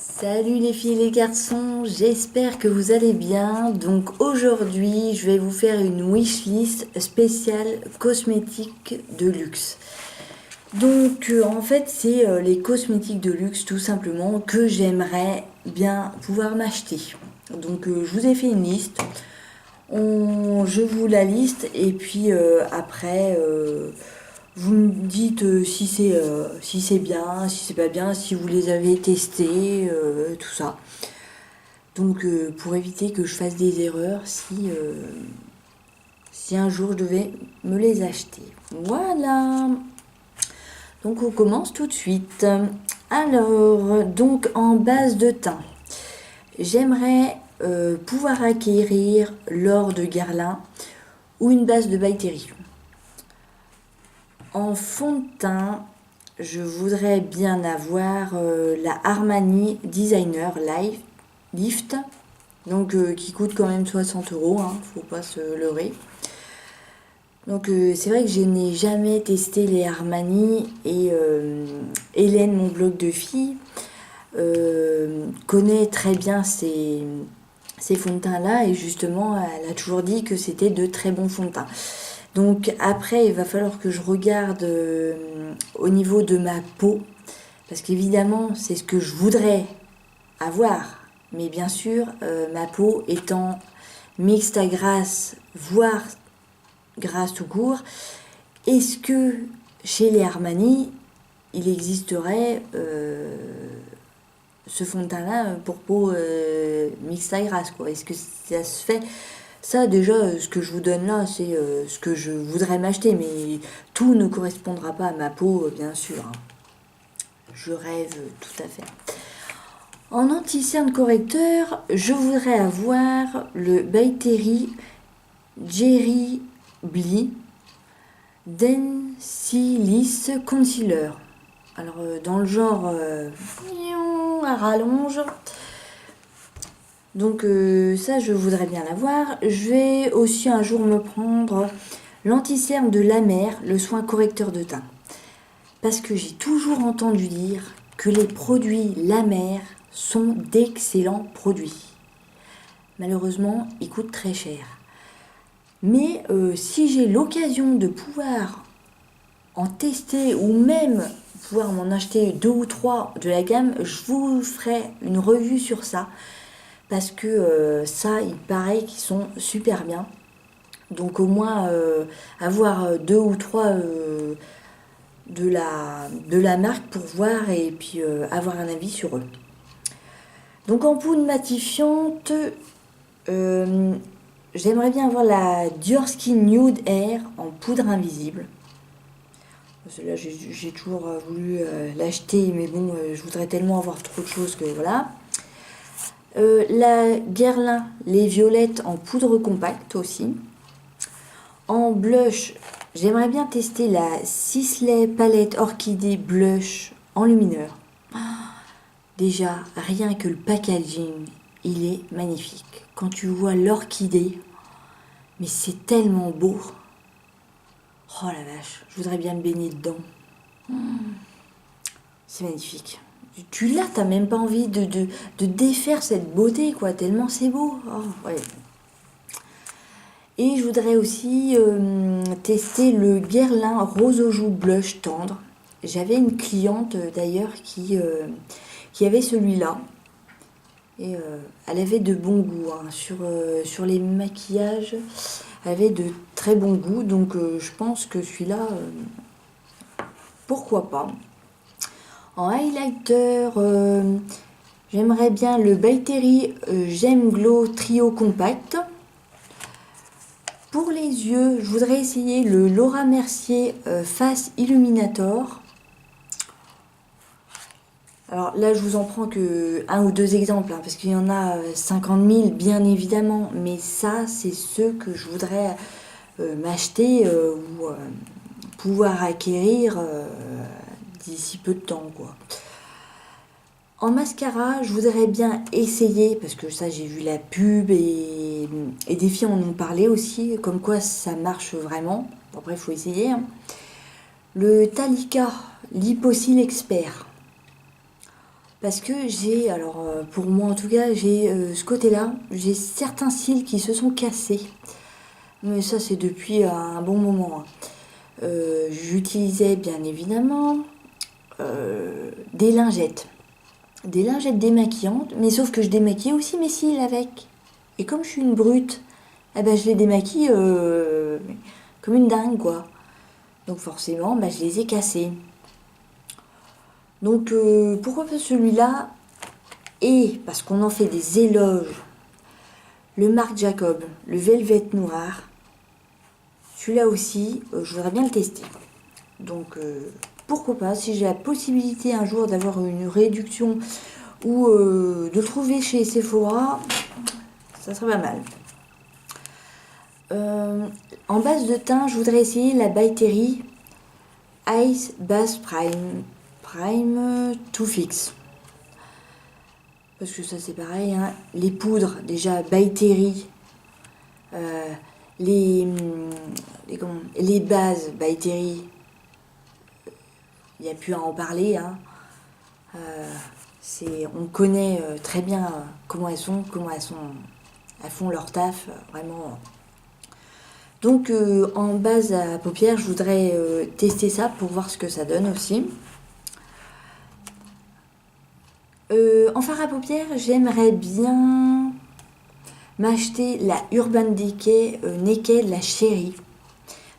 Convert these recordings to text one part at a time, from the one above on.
Salut les filles et les garçons, j'espère que vous allez bien. Donc aujourd'hui, je vais vous faire une wishlist spéciale cosmétiques de luxe. Donc en fait, c'est les cosmétiques de luxe tout simplement que j'aimerais bien pouvoir m'acheter. Donc je vous ai fait une liste. Je vous la liste et puis après vous me dites si c'est bien, si c'est pas bien, si vous les avez testés, tout ça. Donc pour éviter que je fasse des erreurs si un jour je devais me les acheter. Voilà. Donc on commence tout de suite. Alors, donc en base de teint, j'aimerais pouvoir acquérir l'or de Guerlain ou une base de By Terry. En fond de teint, je voudrais bien avoir la Armani Designer Lift, donc qui coûte quand même 60 €, hein, faut pas se leurrer. Donc c'est vrai que je n'ai jamais testé les Armani et Hélène, mon blog de fille, connaît très bien ces fonds de teint là et justement elle a toujours dit que c'était de très bons fonds de teint. Donc après il va falloir que je regarde au niveau de ma peau parce qu'évidemment c'est ce que je voudrais avoir, mais bien sûr ma peau étant mixte à grasse voire grasse tout court, est-ce que chez les Armani il existerait ce fond de teint là pour peau mixte à grasse quoi? Est-ce que ça se fait? Ça déjà, ce que je vous donne là, c'est ce que je voudrais m'acheter, mais tout ne correspondra pas à ma peau, bien sûr, hein. Je rêve tout à fait. En anti-cerne correcteur, je voudrais avoir le By Terry Jerry Blee Densilis Concealer. Alors, dans le genre à rallonge. Donc ça, je voudrais bien l'avoir. Je vais aussi un jour me prendre l'anti-cerne de La Mer, le soin correcteur de teint. Parce que j'ai toujours entendu dire que les produits La Mer sont d'excellents produits. Malheureusement, ils coûtent très cher. Mais si j'ai l'occasion de pouvoir en tester ou même pouvoir m'en acheter 2 ou 3 de la gamme, je vous ferai une revue sur ça. Parce que ça, il paraît qu'ils sont super bien. Donc au moins avoir 2 ou 3 de la marque pour voir et puis avoir un avis sur eux. Donc en poudre matifiante, j'aimerais bien avoir la Dior Skin Nude Air en poudre invisible. Celle-là, j'ai toujours voulu l'acheter, mais bon, je voudrais tellement avoir trop de choses que voilà. La Guerlain, les violettes en poudre compacte aussi. En blush, j'aimerais bien tester la Sisley Palette Orchidée Blush en lumineur. Déjà, rien que le packaging, il est magnifique. Quand tu vois l'orchidée, mais c'est tellement beau. Oh la vache, je voudrais bien me baigner dedans. C'est magnifique. Tu l'as, t'as même pas envie de défaire cette beauté, quoi, tellement c'est beau. Oh, ouais. Et je voudrais aussi tester le Guerlain Rose aux joues blush tendre. J'avais une cliente d'ailleurs qui avait celui-là. Et elle avait de bons goûts, hein. Sur les maquillages, elle avait de très bons goûts. Donc je pense que celui-là, pourquoi pas. En highlighter, j'aimerais bien le By Terry Gem Glow Trio Compact. Pour les yeux, je voudrais essayer le Laura Mercier Face Illuminator. Alors là, je vous en prends que un ou deux exemples, hein, parce qu'il y en a 50 000, bien évidemment. Mais ça, c'est ceux que je voudrais m'acheter ou pouvoir acquérir d'ici peu de temps, quoi. En mascara, je voudrais bien essayer, parce que ça j'ai vu la pub et des filles en ont parlé aussi, comme quoi ça marche vraiment. Après, il faut essayer, hein. Le Talika Liposil Expert. Parce que j'ai, alors pour moi en tout cas, j'ai ce côté-là, j'ai certains cils qui se sont cassés. Mais ça c'est depuis un bon moment, hein. J'utilisais bien évidemment des lingettes. Des lingettes démaquillantes, mais sauf que je démaquille aussi mes cils avec. Et comme je suis une brute, eh ben je les démaquille comme une dingue, quoi. Donc forcément, je les ai cassés. Donc pourquoi pas celui-là? Et parce qu'on en fait des éloges, le Marc Jacob, le Velvet Noir, celui-là aussi, je voudrais bien le tester. Donc pourquoi pas, si j'ai la possibilité un jour d'avoir une réduction ou de le trouver chez Sephora, ça serait pas mal. En base de teint, je voudrais essayer la By Terry Ice Base Prime to Fix. Parce que ça c'est pareil, hein. Les poudres, déjà By Terry, les bases By Terry, il n'y a plus à en parler, hein. On connaît très bien comment elles font leur taf, vraiment. Donc en base à paupières, je voudrais tester ça pour voir ce que ça donne aussi. En fard à paupières, j'aimerais bien m'acheter la Urban Decay Naked, la chérie.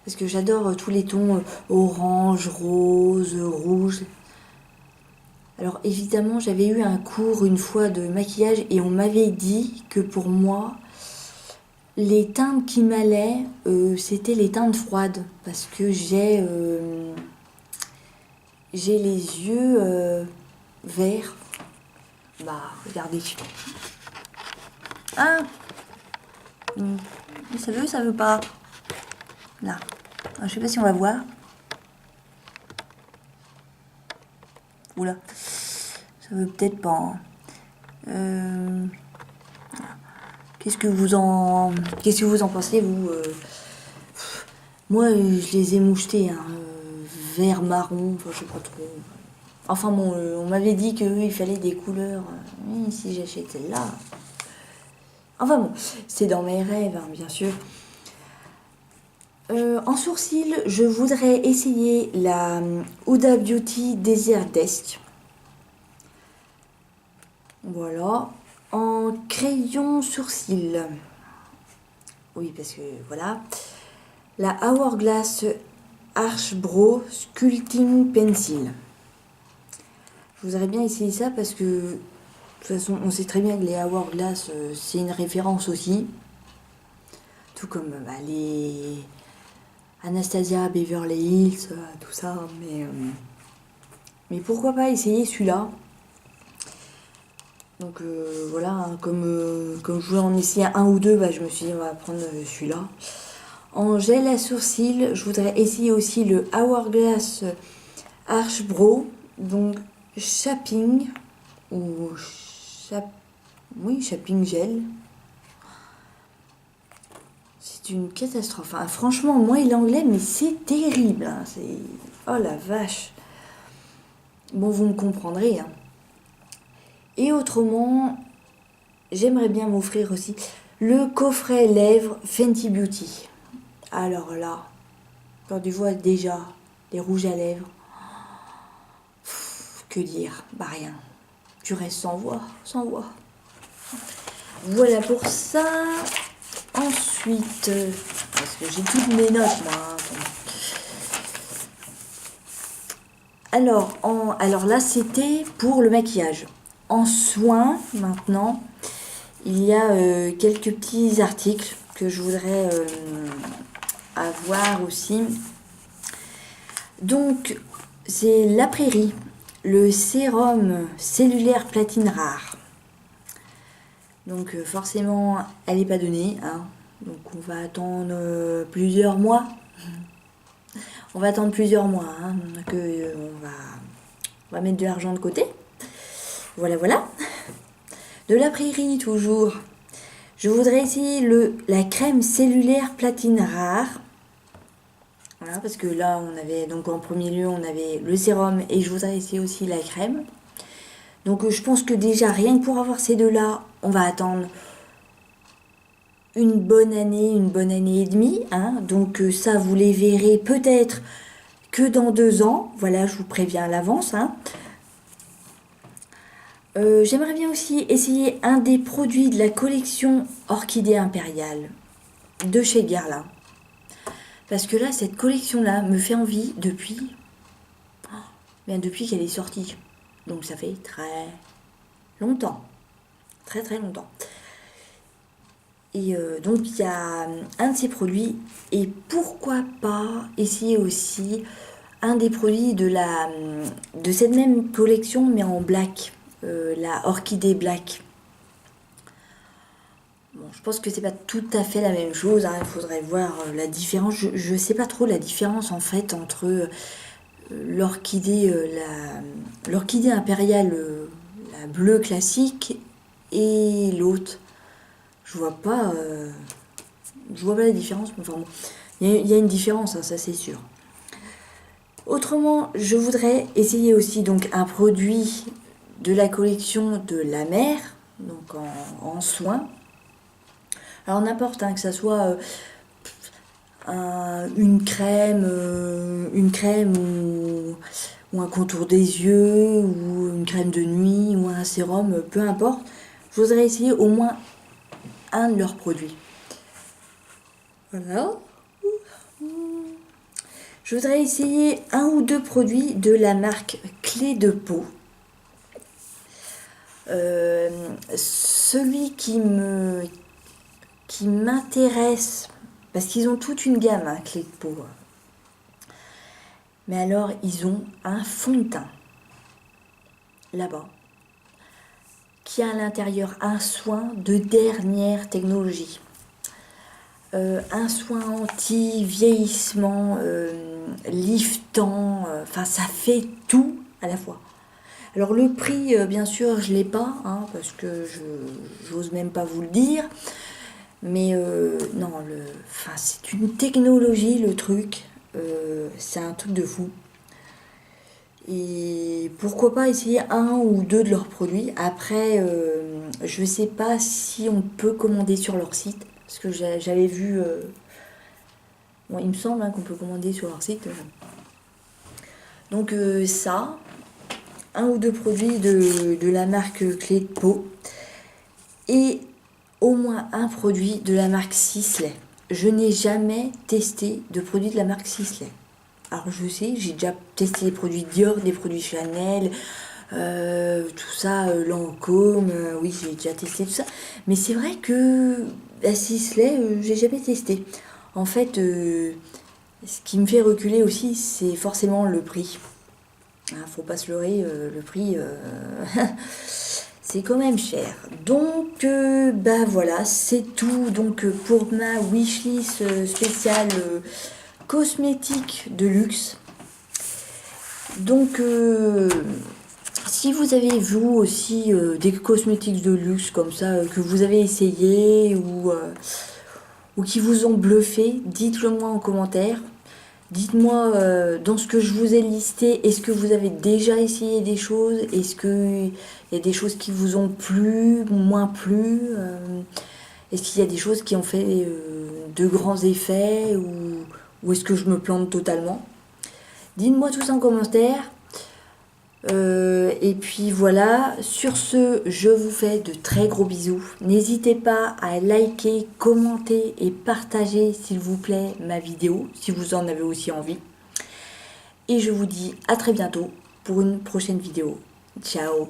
Parce que j'adore tous les tons orange, rose, rouge. Alors évidemment, j'avais eu un cours une fois de maquillage et on m'avait dit que pour moi, les teintes qui m'allaient, c'était les teintes froides. Parce que j'ai les yeux verts. Regardez. Ah, ça veut pas. Là. Alors, je sais pas si on va voir. Oula. Ça veut peut-être pas. Hein. Qu'est-ce que vous en pensez, vous? Moi, je les ai mouchetés, hein, vert, marron, enfin, je sais pas trop. Enfin bon, on m'avait dit qu'il fallait des couleurs. Oui, si j'achète celle-là. Enfin bon, c'est dans mes rêves, hein, bien sûr. En sourcil, je voudrais essayer la Huda Beauty Desert Desk. Voilà. En crayon sourcil. Oui, parce que voilà. La Hourglass Arch Brow Sculpting Pencil. Je voudrais bien essayer ça parce que de toute façon, on sait très bien que les Hourglass, c'est une référence aussi. Tout comme les Anastasia, Beverly Hills, tout ça. Mais pourquoi pas essayer celui-là? Donc voilà, hein, comme je voulais en essayer un ou deux, je me suis dit on va prendre celui-là. En gel à sourcils, je voudrais essayer aussi le Hourglass Arch Brow, donc Shaping ou Shaping Gel. C'est une catastrophe. Hein. Franchement, moi et l'anglais, mais c'est terrible. Hein. Oh la vache. Bon, vous me comprendrez. Hein. Et autrement, j'aimerais bien m'offrir aussi le coffret lèvres Fenty Beauty. Alors là, quand tu vois déjà les rouges à lèvres, que dire? Rien. Tu restes sans voix, sans voix. Voilà pour ça. Ensuite, parce que j'ai toutes mes notes, moi. Hein. Alors là, c'était pour le maquillage. En soins, maintenant, il y a quelques petits articles que je voudrais avoir aussi. Donc, c'est La Prairie, le sérum cellulaire platine rare. Donc forcément, elle n'est pas donnée. Hein. Donc on va attendre plusieurs mois. On va attendre plusieurs mois. Hein, on va mettre de l'argent de côté. Voilà, voilà. De La Prairie, toujours. Je voudrais essayer la crème cellulaire platine rare. Voilà, parce que là, on avait, donc en premier lieu, on avait le sérum et je voudrais essayer aussi la crème. Donc je pense que déjà, rien que pour avoir ces deux-là, on va attendre une bonne année et demie. Hein. Donc ça, vous les verrez peut-être que dans 2 ans. Voilà, je vous préviens à l'avance. Hein. J'aimerais bien aussi essayer un des produits de la collection Orchidée Impériale de chez Guerlain. Parce que là, cette collection-là me fait envie depuis qu'elle est sortie. Donc ça fait très longtemps. Très très longtemps. Et donc il y a un de ces produits. Et pourquoi pas essayer aussi un des produits de cette même collection, mais en black. La Orchidée Black. Bon, je pense que c'est pas tout à fait la même chose. Hein. Il faudrait voir la différence. Je sais pas trop la différence en fait entre l'orchidée impériale, la bleue classique, et l'autre. Je vois pas la différence. Mais enfin bon, il y a une différence, hein, ça c'est sûr. Autrement, je voudrais essayer aussi donc un produit de la collection de la mer, donc en soins. Alors n'importe, hein, que ça soit une crème ou un contour des yeux, ou une crème de nuit, ou un sérum, peu importe. Je voudrais essayer au moins un de leurs produits. Voilà. Je voudrais essayer un ou deux produits de la marque Clé de Peau. Celui qui m'intéresse, parce qu'ils ont toute une gamme, hein, Clé de Peau. Mais alors, ils ont un fond de teint, là-bas, qui a à l'intérieur un soin de dernière technologie. Un soin anti-vieillissement, liftant, enfin ça fait tout à la fois. Alors le prix, bien sûr, je ne l'ai pas, hein, parce que j'ose même pas vous le dire. Mais non, c'est une technologie le truc, c'est un truc de fou. Et pourquoi pas essayer un ou deux de leurs produits. Après, je ne sais pas si on peut commander sur leur site. Parce que j'avais vu... bon, il me semble hein, qu'on peut commander sur leur site. Donc ça, un ou deux produits de la marque Clé de Peau. Et au moins un produit de la marque Sisley. Je n'ai jamais testé de produit de la marque Sisley. Alors je sais, j'ai déjà testé des produits Dior, des produits Chanel... tout ça, Lancôme, oui j'ai déjà testé tout ça, mais c'est vrai que la Sisley, j'ai jamais testé. En fait, ce qui me fait reculer aussi, c'est forcément le prix. Hein, faut pas se leurrer, le prix, c'est quand même cher. Donc, voilà, c'est tout. Donc pour ma wishlist spéciale cosmétique de luxe. Donc si vous avez vous aussi des cosmétiques de luxe comme ça que vous avez essayé ou qui vous ont bluffé, dites-le moi en commentaire. Dites-moi dans ce que je vous ai listé, est-ce que vous avez déjà essayé des choses? Est-ce qu'il y a des choses qui vous ont plu, moins plu? Est-ce qu'il y a des choses qui ont fait de grands effets ou est-ce que je me plante totalement? Dites-moi tout ça en commentaire. Et puis voilà, sur ce, je vous fais de très gros bisous. N'hésitez pas à liker, commenter et partager s'il vous plaît ma vidéo, si vous en avez aussi envie. Et je vous dis à très bientôt pour une prochaine vidéo. Ciao!